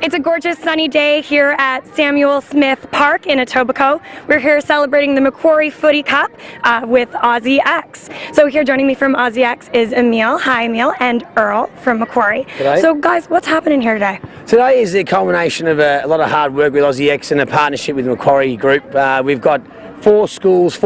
It's a gorgeous sunny day here at Samuel Smith Park in Etobicoke. We're here celebrating the Macquarie Footy Cup with Aussie X. So here joining me from Aussie X is Emile. Hi Emile, and Earl from Macquarie. G'day. So guys, what's happening here today? Today is the culmination of a lot of hard work with Aussie X and a partnership with the Macquarie Group. We've got four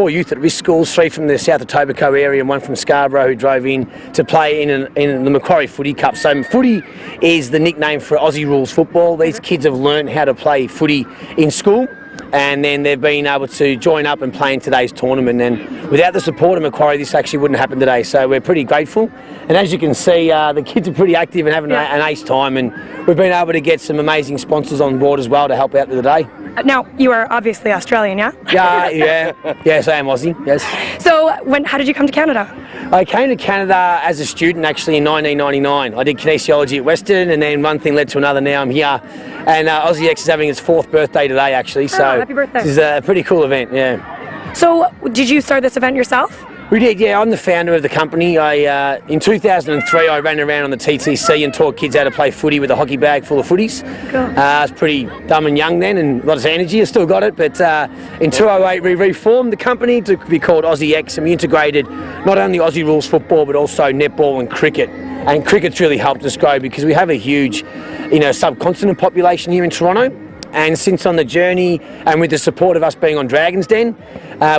youth at risk schools, 3 from the South Etobicoke area and 1 from Scarborough, who drove in to play in the Macquarie Footy Cup. So footy is the nickname for Aussie rules football. These kids have learned how to play footy in school, and then they've been able to join up and play in today's tournament. And without the support of Macquarie, this actually wouldn't happen today. So we're pretty grateful. And as you can see, the kids are pretty active and having an ace time. And we've been able to get some amazing sponsors on board as well to help out today. Now, you are obviously Australian, yeah? Yes, I am Aussie, yes. So how did you come to Canada? I came to Canada as a student actually in 1999. I did kinesiology at Western, and then one thing led to another. Now I'm here, and Aussie X is having its 4th birthday today actually. So happy birthday. This is a pretty cool event, yeah. So did you start this event yourself? We did, yeah. I'm the founder of the company. In 2003, I ran around on the TTC and taught kids how to play footy with a hockey bag full of footies. Cool. I was pretty dumb and young then, and a lot of energy. I still got it, but in 2008, we reformed the company to be called Aussie X, and we integrated not only Aussie rules football, but also netball and cricket. And cricket's really helped us grow because we have a huge, subcontinent population here in Toronto. And since on the journey, and with the support of us being on Dragon's Den,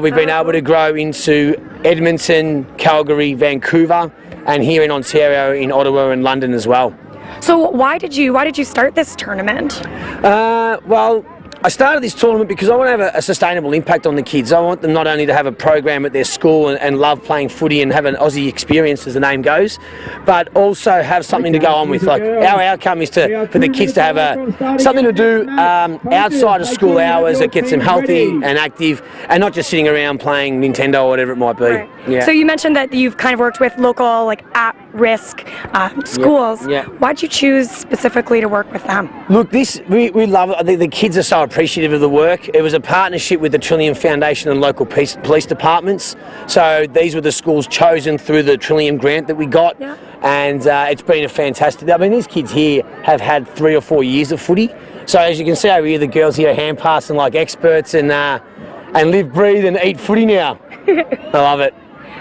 we've been able to grow into Edmonton, Calgary, Vancouver, and here in Ontario, in Ottawa and London as well. So why did you start this tournament? Well, I started this tournament because I want to have a sustainable impact on the kids. I want them not only to have a program at their school and love playing footy and have an Aussie experience, as the name goes, but also have something to go on with. Like, our outcome is for the kids to have something to do outside of school hours that gets them healthy and active, and not just sitting around playing Nintendo or whatever it might be. Right. Yeah. So you mentioned that you've kind of worked with local, at-risk schools. Yeah. Why'd you choose specifically to work with them? Look, we love it. The kids are so appreciative of the work. It was a partnership with the Trillium Foundation and local police departments. So these were the schools chosen through the Trillium grant that we got. Yeah. And it's been a fantastic. I mean, these kids here have had 3 or 4 years of footy. So as you can see over here, the girls here are hand passing like experts and live, breathe and eat footy now. I love it.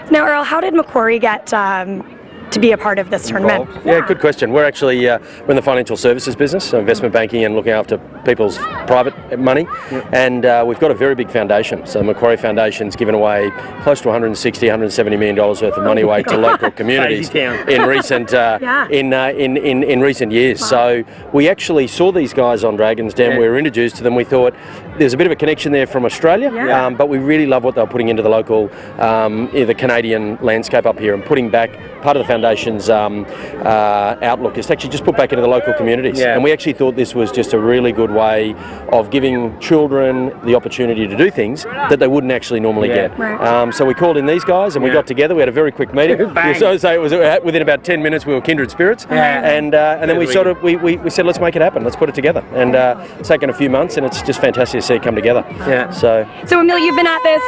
Now, Earl, how did Macquarie get to be a part of this tournament? Yeah, good question. We're actually we're in the financial services business, so investment banking and looking after people's private money. Yeah. And we've got a very big foundation. So the Macquarie Foundation's given away close to $160, $170 million worth of money away to local communities in recent in recent years. Wow. So we actually saw these guys on Dragon's Den. Yeah. We were introduced to them. We thought there's a bit of a connection there from Australia, but we really love what they're putting into the local, the Canadian landscape up here, and putting back part of the foundation's outlook is to actually just put back into the local communities. Yeah. And we actually thought this was just a really good way of giving children the opportunity to do things that they wouldn't actually normally get. Right. So we called in these guys and we got together. We had a very quick meeting. So it was within about 10 minutes we were kindred spirits. Yeah. And then we said, let's make it happen. Let's put it together. And it's taken a few months, and it's just fantastic to see it come together. Yeah. So Emile, you've been at this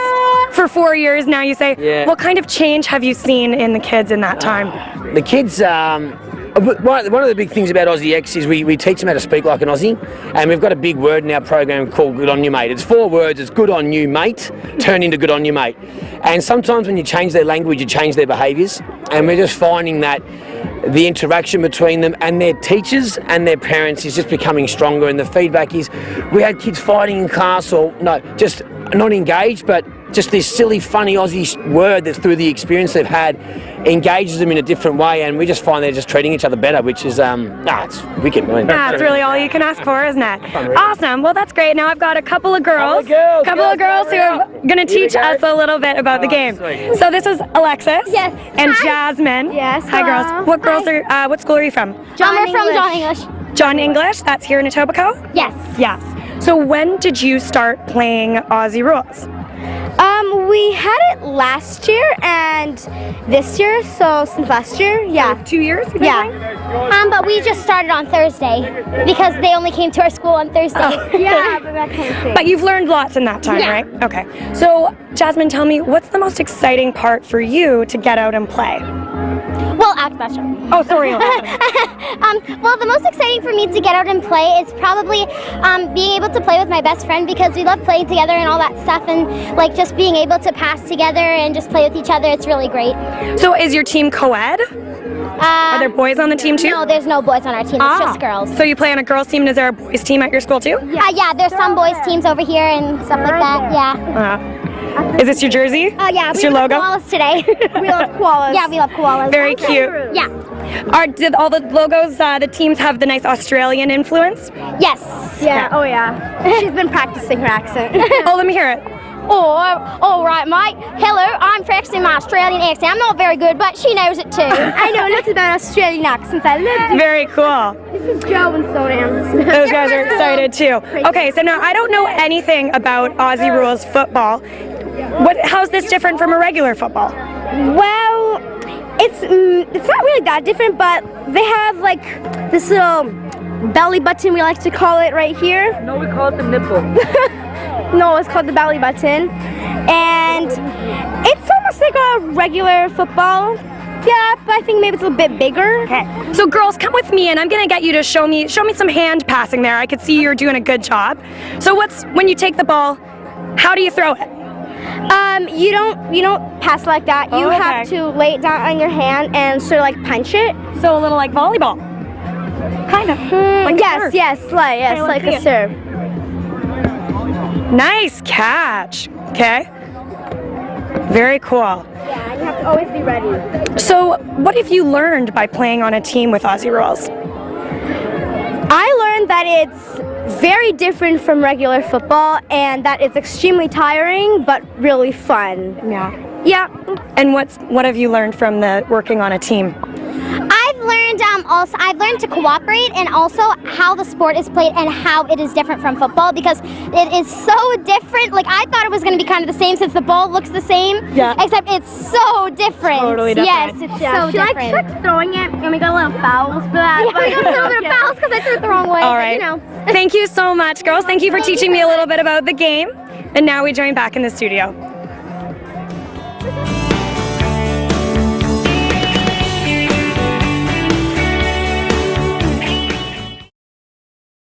for 4 years now. You say, what kind of change have you seen in the kids in that time? The kids, one of the big things about Aussie X is we teach them how to speak like an Aussie, and we've got a big word in our program called good on you mate. It's 4 words. It's good on you mate, turn into good on you mate. And sometimes when you change their language, you change their behaviours, and we're just finding that the interaction between them and their teachers and their parents is just becoming stronger, and the feedback is we had kids fighting in class, or just not engaged, but just this silly, funny Aussie word that through the experience they've had engages them in a different way, and we just find they're just treating each other better, which is, it's wicked. That's really all you can ask for, isn't it? Awesome. Well, that's great. Now I've got a couple of girls who are going to teach us a little bit about the game. So this is Alexis. Yes. And Jasmine. Yes. Hi, girls. What girls are? What school are you from? We're from John English. John English. That's here in Etobicoke. Yes. Yes. So when did you start playing Aussie rules? We had it last year and this year, so since last year, yeah. 2 years? Yeah. But we just started on Thursday because they only came to our school on Thursday. Oh. Yeah, but that kind of thing. But you've learned lots in that time, right? Okay. So, Jasmine, tell me, what's the most exciting part for you to get out and play? Well, that's true. Oh, sorry. Well, the most exciting for me to get out and play is probably being able to play with my best friend, because we love playing together and all that stuff, and like just being able to pass together and just play with each other. It's really great. So is your team co-ed? Are there boys on the team too? No, there's no boys on our team. It's just girls. So you play on a girls team. Is there a boys team at your school too? Yeah, there's some boys teams over here and stuff like that. Yeah. Is this your jersey? Oh yeah. It's your logo? Koalas today. We love koalas. Yeah, we love koalas. Very cute. Yeah. Did all the logos, the teams have the nice Australian influence? Yes. Yeah. Oh yeah. She's been practicing her accent. Oh, let me hear it. Oh, all right, mate. Hello, I'm practicing my Australian accent. I'm not very good, but she knows it too. I know lots about Australian accents. I love it. Very cool. This is Joe and Studham. Those guys are excited too. Okay, so now I don't know anything about Aussie rules football. How's this different from a regular football? Well, it's not really that different, but they have like this little belly button, we like to call it, right here. No, we call it the nipple. No, it's called the belly button, and it's almost like a regular football. Yeah, but I think maybe it's a bit bigger. Okay. So girls, come with me, and I'm gonna get you to show me some hand passing there. I could see you're doing a good job. So when you take the ball, how do you throw it? You don't pass like that. You have to lay it down on your hand and sort of like punch it. So a little like volleyball. Kind of. Like like a serve. Nice catch. Okay. Very cool. Yeah, and you have to always be ready. So what have you learned by playing on a team with Aussie rules? I learned that it's very different from regular football and that it's extremely tiring but really fun. Yeah. Yeah. And what have you learned from the working on a team? I've learned to cooperate, and also how the sport is played and how it is different from football, because it is so different. Like, I thought it was going to be kind of the same since the ball looks the same, except it's so different. Totally different. Yes, it's so different. She likes throwing it, and we got a little fouls for that. Yeah, we got a little bit of fouls because I threw it the wrong way. All right. But, Thank you so much, girls. Thank you for teaching me a little bit about the game. And now we join back in the studio.